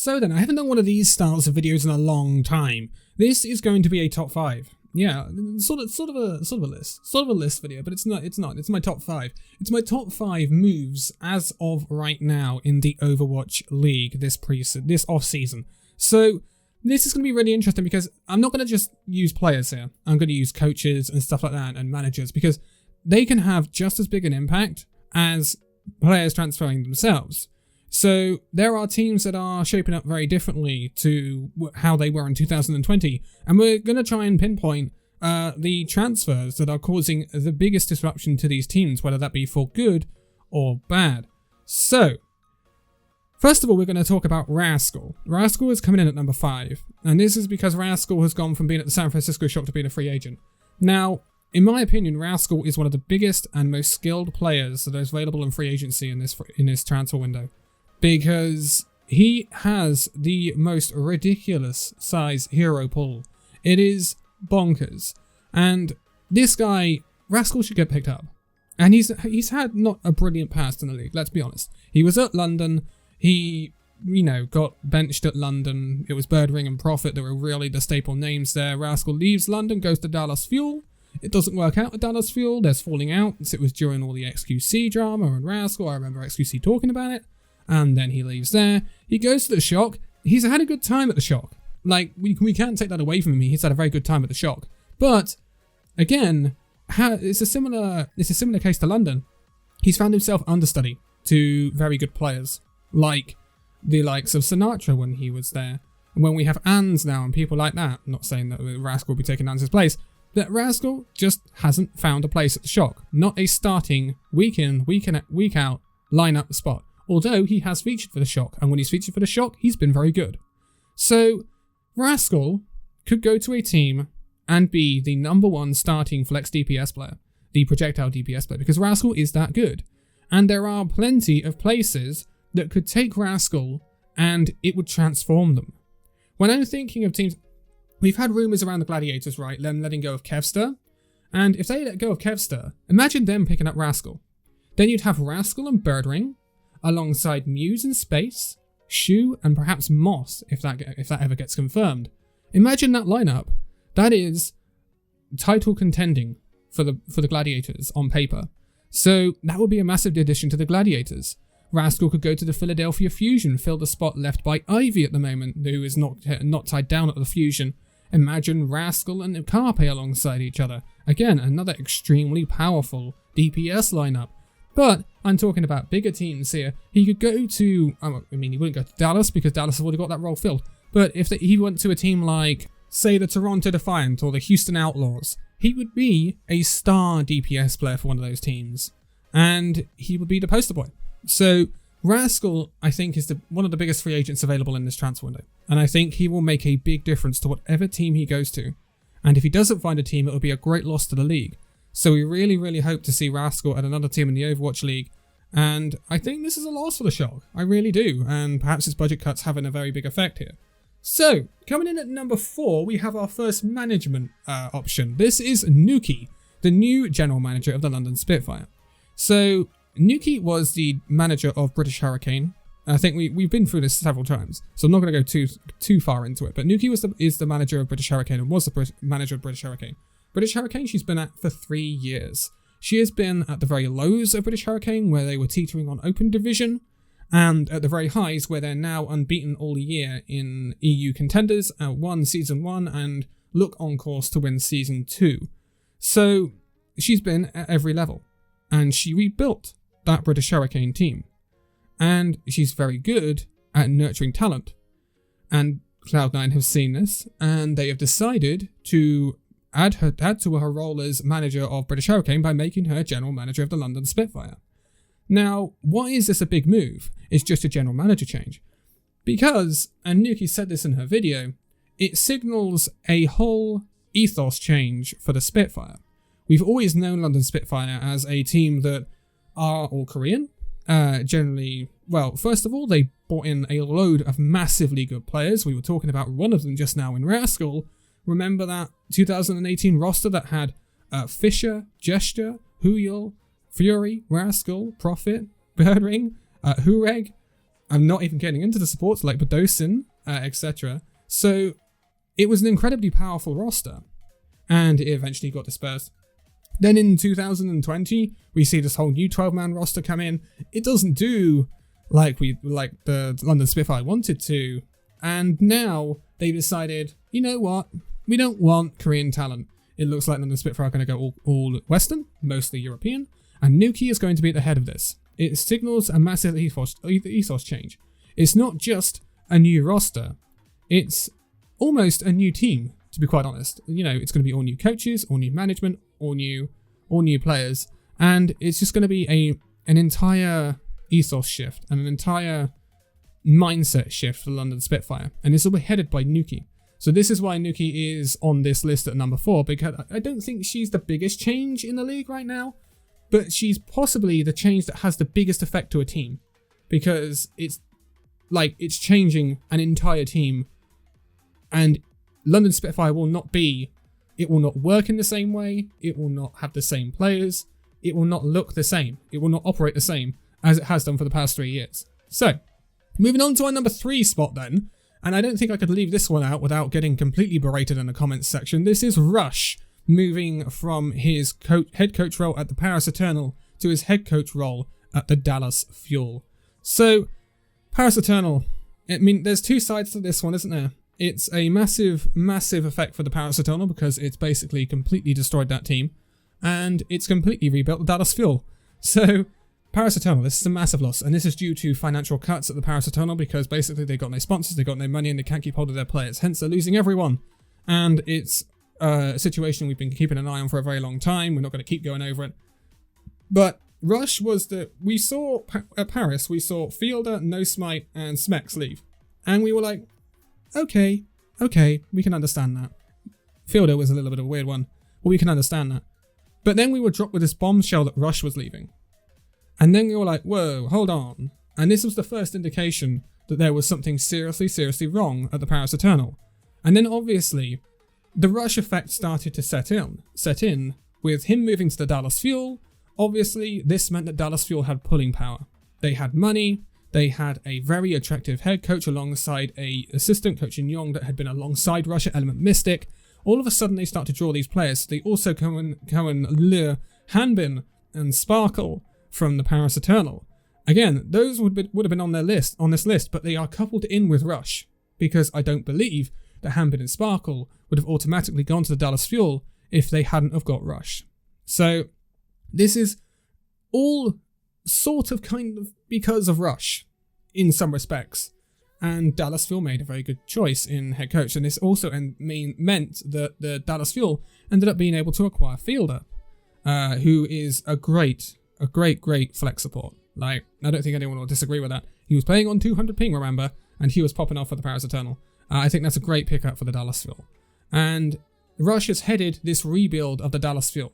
So then, I haven't done one of these styles of videos in a long time. This is going to be a top 5. Yeah, sort of a list video, but it's not. It's my top 5. It's my top 5 moves as of right now in the Overwatch League this off season. So this is going to be really interesting because I'm not going to just use players here. I'm going to use coaches and stuff like that and managers because they can have just as big an impact as players transferring themselves. So there are teams that are shaping up very differently to how they were in 2020, and we're going to try and pinpoint the transfers that are causing the biggest disruption to these teams, whether that be for good or bad. So, first of all, we're going to talk about Rascal. Rascal is coming in at number 5, and this is because Rascal has gone from being at the San Francisco Shock to being a free agent. Now, in my opinion, Rascal is one of the biggest and most skilled players that is available in free agency in this transfer window, because he has the most ridiculous size hero pool. It is bonkers. And this guy, Rascal, should get picked up. And he's had not a brilliant past in the league, let's be honest. He was at London, he, got benched at London. It was Birdring and Profit that were really the staple names there. Rascal leaves London, goes to Dallas Fuel. It doesn't work out at Dallas Fuel, there's falling out. It was during all the XQC drama and Rascal, I remember XQC talking about it. And then he leaves there. He goes to the Shock. He's had a good time at the Shock. Like, we can't take that away from him. He's had a very good time at the Shock. But, again, it's a similar case to London. He's found himself understudy to very good players, like the likes of Sinatra when he was there. And when we have Ans now and people like that, I'm not saying that Rascal will be taking Ans' place, but Rascal just hasn't found a place at the Shock. Not a starting week in, week out lineup spot. Although he has featured for the Shock, and when he's featured for the Shock, he's been very good. So, Rascal could go to a team and be the number 1 starting flex DPS player, the projectile DPS player, because Rascal is that good. And there are plenty of places that could take Rascal and it would transform them. When I'm thinking of teams, we've had rumours around the Gladiators, right, them letting go of Kevster, and if they let go of Kevster, imagine them picking up Rascal. Then you'd have Rascal and Birdring, alongside Muse and Space, Shu, and perhaps Moss, if that ever gets confirmed. Imagine that lineup. That is title contending for the Gladiators on paper. So that would be a massive addition to the Gladiators. Rascal could go to the Philadelphia Fusion, fill the spot left by Ivy at the moment, who is not tied down at the Fusion. Imagine Rascal and Carpe alongside each other. Again, another extremely powerful DPS lineup. But I'm talking about bigger teams here. He could go to, he wouldn't go to Dallas because Dallas has already got that role filled. But if he went to a team like, say, the Toronto Defiant or the Houston Outlaws, he would be a star DPS player for one of those teams. And he would be the poster boy. So Rascal, I think, is one of the biggest free agents available in this transfer window. And I think he will make a big difference to whatever team he goes to. And if he doesn't find a team, it will be a great loss to the league. So we really, really hope to see Rascal at another team in the Overwatch League. And I think this is a loss for the Shock. I really do. And perhaps its budget cuts having a very big effect here. So, coming in at number 4, we have our first management option. This is NiKo, the new general manager of the London Spitfire. So, NiKo was the manager of British Hurricane. I think we've been through this several times, so I'm not going to go too far into it. But NiKo is the manager of British Hurricane and was the manager of British Hurricane. British Hurricane she's been at for 3 years. She has been at the very lows of British Hurricane, where they were teetering on open division, and at the very highs, where they're now unbeaten all year in EU contenders, won Season 1, and look on course to win Season 2. So she's been at every level, and she rebuilt that British Hurricane team. And she's very good at nurturing talent. And Cloud9 have seen this, and they have decided to add to her role as manager of British Hurricane by making her general manager of the London Spitfire. Now, why is this a big move? It's just a general manager change. Because, and NiKo said this in her video, it signals a whole ethos change for the Spitfire. We've always known London Spitfire as a team that are all Korean. Generally, well, first of all, they brought in a load of massively good players. We were talking about one of them just now in Rascal. Remember that 2018 roster that had Fisher, Gesture, Huyel, Fury, Rascal, Profit, Birdring, Hureg, I'm not even getting into the supports like Badosin, etc. So it was an incredibly powerful roster, and it eventually got dispersed. Then in 2020, we see this whole new 12-man roster come in. It doesn't do like the London Spitfire wanted to, and now they decided, you know what, we don't want Korean talent. It looks like London Spitfire are going to go all Western, mostly European, and NiKo is going to be at the head of this. It signals a massive ethos change. It's not just a new roster, it's almost a new team, to be quite honest. You know, it's going to be all new coaches, all new management, all new players, and it's just going to be an entire ethos shift and an entire mindset shift for London Spitfire, and this will be headed by NiKo. So this is why NiKo is on this list at number 4, because I don't think she's the biggest change in the league right now, but she's possibly the change that has the biggest effect to a team, because it's changing an entire team, and London Spitfire will not work in the same way, it will not have the same players, it will not look the same, it will not operate the same as it has done for the past 3 years. So, moving on to our number 3 spot then, and I don't think I could leave this one out without getting completely berated in the comments section. This is Rush, moving from his head coach role at the Paris Eternal to his head coach role at the Dallas Fuel. So, Paris Eternal, I mean, there's 2 sides to this one, isn't there? It's a massive, massive effect for the Paris Eternal because it's basically completely destroyed that team, and it's completely rebuilt the Dallas Fuel. So, Paris Eternal, this is a massive loss, and this is due to financial cuts at the Paris Eternal because basically they got no sponsors, they got no money, and they can't keep hold of their players, hence they're losing everyone. And it's a situation we've been keeping an eye on for a very long time. We're not going to keep going over it. But Rush was we saw at Paris, we saw Fielder, No Smite, and Smex leave. And we were like, okay, we can understand that. Fielder was a little bit of a weird one, but we can understand that. But then we were dropped with this bombshell that Rush was leaving. And then we were like, whoa, hold on. And this was the first indication that there was something seriously, seriously wrong at the Paris Eternal. And then obviously, the Rush effect started to set in with him moving to the Dallas Fuel. Obviously, this meant that Dallas Fuel had pulling power. They had money, they had a very attractive head coach alongside a assistant coach in Young that had been alongside Rush at Element Mystic. All of a sudden, they start to draw these players. They also go and lure Hanbin and Sparkle from the Paris Eternal. Again, those would have been on this list, but they are coupled in with Rush, because I don't believe that Hanbin and Sparkle would have automatically gone to the Dallas Fuel if they hadn't have got Rush. So this is all sort of kind of because of Rush in some respects, and Dallas Fuel made a very good choice in head coach, and this also meant that the Dallas Fuel ended up being able to acquire Fielder, who is a great flex support. Like, I don't think anyone will disagree with that. He was playing on 200 ping, remember, and he was popping off for the Paris Eternal. I think that's a great pickup for the Dallas Fuel. And Rush has headed this rebuild of the Dallas Fuel,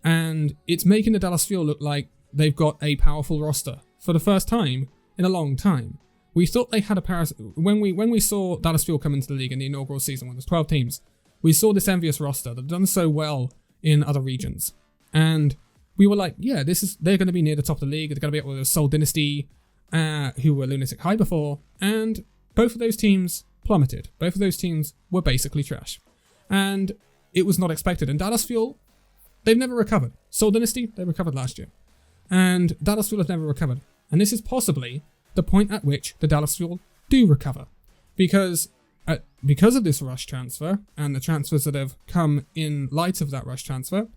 and it's making the Dallas Fuel look like they've got a powerful roster for the first time in a long time. We thought they had a Paris... When we saw Dallas Fuel come into the league in the inaugural season, when there's 12 teams, we saw this envious roster that had done so well in other regions. And we were like, yeah, they're going to be near the top of the league. They're going to be up with the Seoul Dynasty, who were Lunatic High before. And both of those teams plummeted. Both of those teams were basically trash. And it was not expected. And Dallas Fuel, they've never recovered. Seoul Dynasty, they recovered last year. And Dallas Fuel have never recovered. And this is possibly the point at which the Dallas Fuel do recover. Because of this Rush transfer, and the transfers that have come in light of that Rush transfer,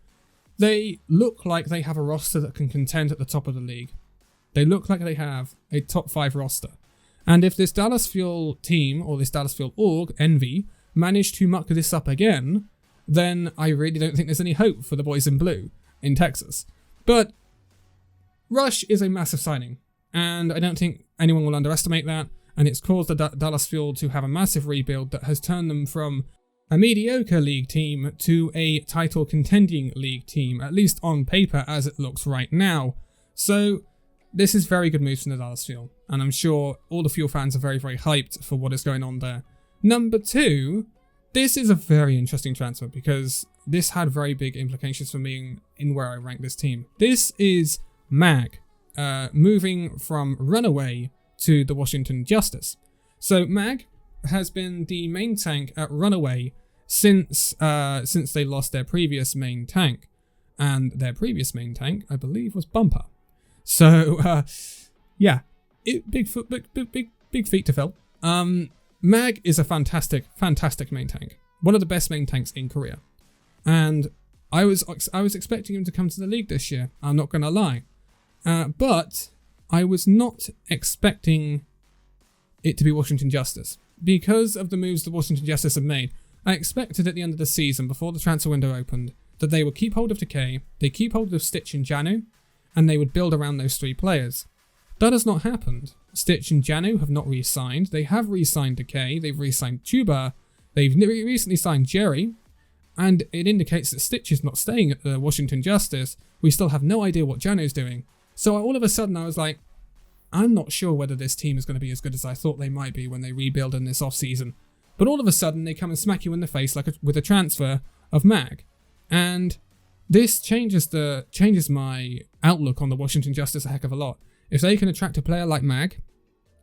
they look like they have a roster that can contend at the top of the league. They look like they have a top 5 roster. And if this Dallas Fuel team, or this Dallas Fuel org, Envy, manage to muck this up again, then I really don't think there's any hope for the boys in blue in Texas. But Rush is a massive signing, and I don't think anyone will underestimate that, and it's caused the Dallas Fuel to have a massive rebuild that has turned them from a mediocre league team to a title contending league team, at least on paper as it looks right now. So this is very good moves from the Dallas Fuel, and I'm sure all the Fuel fans are very, very hyped for what is going on there. Number 2, this is a very interesting transfer because this had very big implications for me in where I rank this team. This is Mag, moving from Runaway to the Washington Justice. So Mag has been the main tank at Runaway since they lost their previous main tank. And their previous main tank, I believe, was Bumper. So, yeah, big feat to fill. Mag is a fantastic main tank. One of the best main tanks in Korea. And I was expecting him to come to the league this year, I'm not going to lie. But I was not expecting it to be Washington Justice. Because of the moves the Washington Justice have made, I expected at the end of the season, before the transfer window opened, that they would keep hold of Decay, they keep hold of Stitch and Janu, and they would build around those three players. That has not happened. Stitch and Janu have not re-signed. They have re-signed Decay, they've re-signed Tuba, they've recently signed Jerry, and it indicates that Stitch is not staying at the Washington Justice. We still have no idea what Janu's doing. So all of a sudden I was like, I'm not sure whether this team is going to be as good as I thought they might be when they rebuild in this off-season. But all of a sudden they come and smack you in the face with a transfer of Mag. And this changes my outlook on the Washington Justice a heck of a lot. If they can attract a player like Mag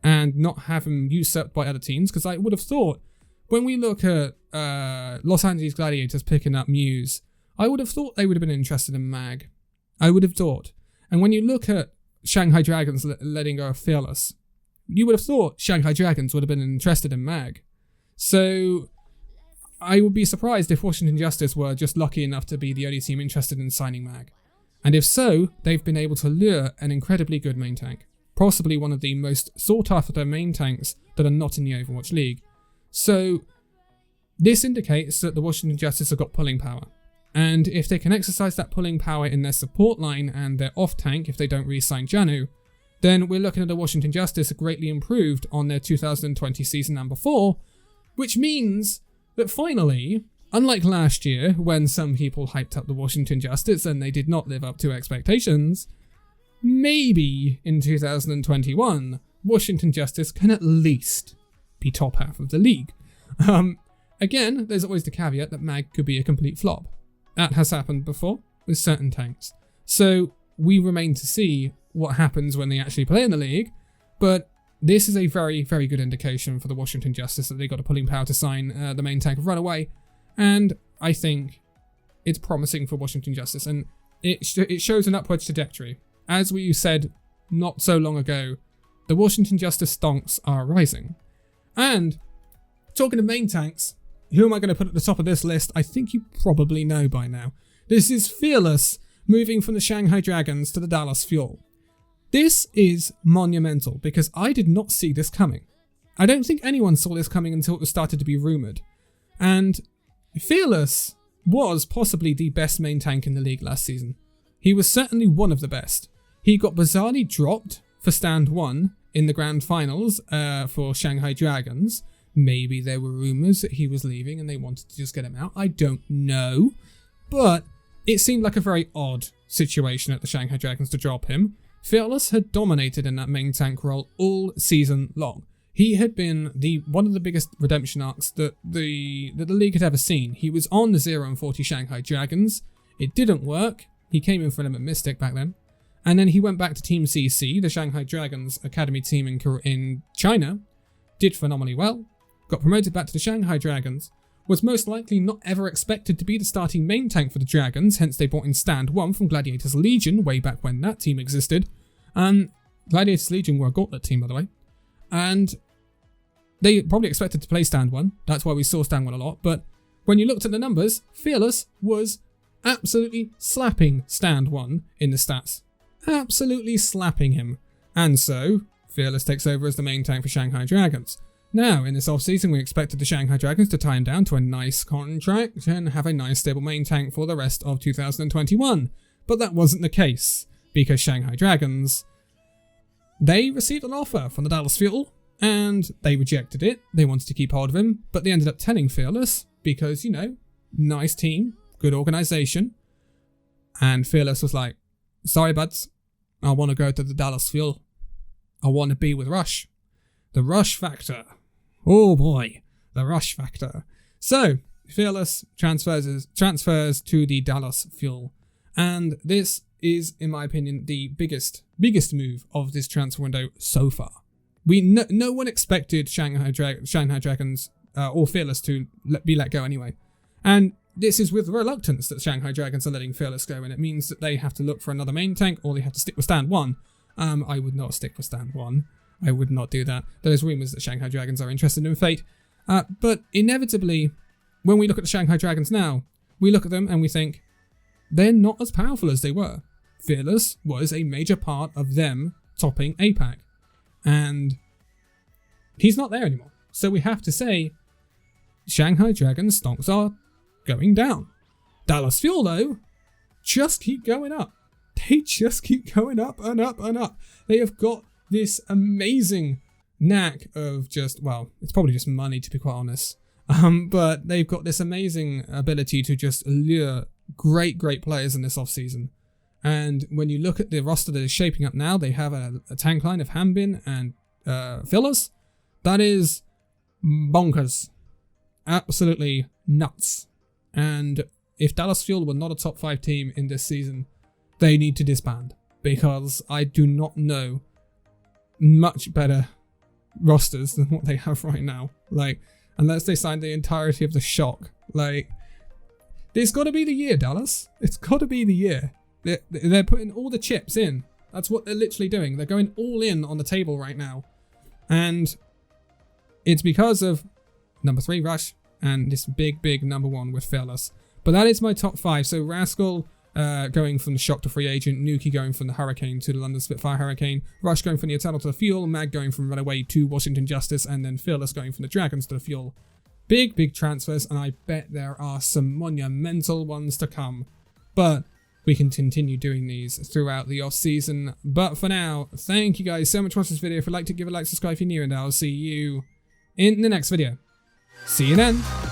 and not have him usurped by other teams, because I would have thought, when we look at Los Angeles Gladiators picking up Muse, I would have thought they would have been interested in Mag. I would have thought. And when you look at Shanghai Dragons letting go of Fearless, you would have thought Shanghai Dragons would have been interested in Mag. So I would be surprised if Washington Justice were just lucky enough to be the only team interested in signing Mag. And if so, they've been able to lure an incredibly good main tank. Possibly one of the most sought after main tanks that are not in the Overwatch League. So this indicates that the Washington Justice have got pulling power. And if they can exercise that pulling power in their support line and their off tank, if they don't re-sign Janu, then we're looking at a Washington Justice greatly improved on their 2020 season and before, which means that finally, unlike last year when some people hyped up the Washington Justice and they did not live up to expectations, maybe in 2021, Washington Justice can at least be top half of the league. Again, there's always the caveat that Mag could be a complete flop. That has happened before with certain tanks. So we remain to see what happens when they actually play in the league, but this is a very, very good indication for the Washington Justice that they got a pulling power to sign the main tank of Runaway, and I think it's promising for Washington Justice, and it shows an upward trajectory. As we said not so long ago, the Washington Justice stonks are rising. And talking of main tanks, who am I going to put at the top of this list? I think you probably know by now. This is Fearless moving from the Shanghai Dragons to the Dallas Fuel. This is monumental because I did not see this coming. I don't think anyone saw this coming until it was started to be rumoured. And Fearless was possibly the best main tank in the league last season. He was certainly one of the best. He got bizarrely dropped for Stand 1 in the grand finals for Shanghai Dragons. Maybe there were rumours that he was leaving and they wanted to just get him out. I don't know. But it seemed like a very odd situation at the Shanghai Dragons to drop him. Fearless had dominated in that main tank role all season long. He had been one of the biggest redemption arcs that the league had ever seen. He was on the 0 and 40 Shanghai Dragons. It didn't work. He came in for Element Mystic back then. And then he went back to Team CC, the Shanghai Dragons academy team in China. Did phenomenally well. Got promoted back to the Shanghai Dragons, was most likely not ever expected to be the starting main tank for the Dragons, hence they brought in Stand 1 from Gladiators Legion way back when that team existed. Gladiators Legion were a gauntlet team, by the way. And they probably expected to play Stand 1, that's why we saw Stand 1 a lot, but when you looked at the numbers, Fearless was absolutely slapping Stand 1 in the stats. Absolutely slapping him. And so, Fearless takes over as the main tank for Shanghai Dragons. Now, in this off-season, we expected the Shanghai Dragons to tie him down to a nice contract and have a nice stable main tank for the rest of 2021. But that wasn't the case, because Shanghai Dragons, they received an offer from the Dallas Fuel, and they rejected it. They wanted to keep hold of him, but they ended up telling Fearless, because, you know, nice team, good organisation. And Fearless was like, sorry buds, I want to go to the Dallas Fuel. I want to be with Rush. The Rush factor. Oh boy, the Rush factor. So, Fearless transfers to the Dallas Fuel. And this is, in my opinion, the biggest move of this transfer window so far. No one expected Shanghai Dragons or Fearless to be let go anyway. And this is with reluctance that Shanghai Dragons are letting Fearless go, and it means that they have to look for another main tank, or they have to stick with stand 1. I would not stick with stand 1. I would not do that. There's rumours that Shanghai Dragons are interested in Fate. But inevitably, when we look at the Shanghai Dragons now, we look at them and we think, they're not as powerful as they were. Fearless was a major part of them topping APAC. And he's not there anymore. So we have to say, Shanghai Dragons stonks are going down. Dallas Fuel, though, just keep going up. They just keep going up and up and up. They have got this amazing knack of just, well, it's probably just money to be quite honest. But they've got this amazing ability to just lure great players in this offseason. And when you look at the roster that is shaping up now, they have a tank line of Hanbin and Fillers. That is bonkers. Absolutely nuts. And if Dallas Fuel were not a top 5 team in this season, they need to disband. Because I do not know much better rosters than what they have right now. Like, unless they sign the entirety of the Shock. Like, it's got to be the year, Dallas. It's got to be the year. They're putting all the chips in. That's what they're literally doing. They're going all in on the table right now. And it's because of number 3, Rush, and this big number 1 with Fearless. But that is my top 5. So Rascal going from the Shock to Free Agent, Nuki going from the Hurricane to the London Spitfire Hurricane, Rush going from the Eternal to the Fuel, Mag going from Runaway to Washington Justice, and then Fearless going from the Dragons to the Fuel. Big transfers, and I bet there are some monumental ones to come. But we can continue doing these throughout the off-season. But for now, thank you guys so much for watching this video. If you'd like to give a like, subscribe if you're new, and I'll see you in the next video. See you then.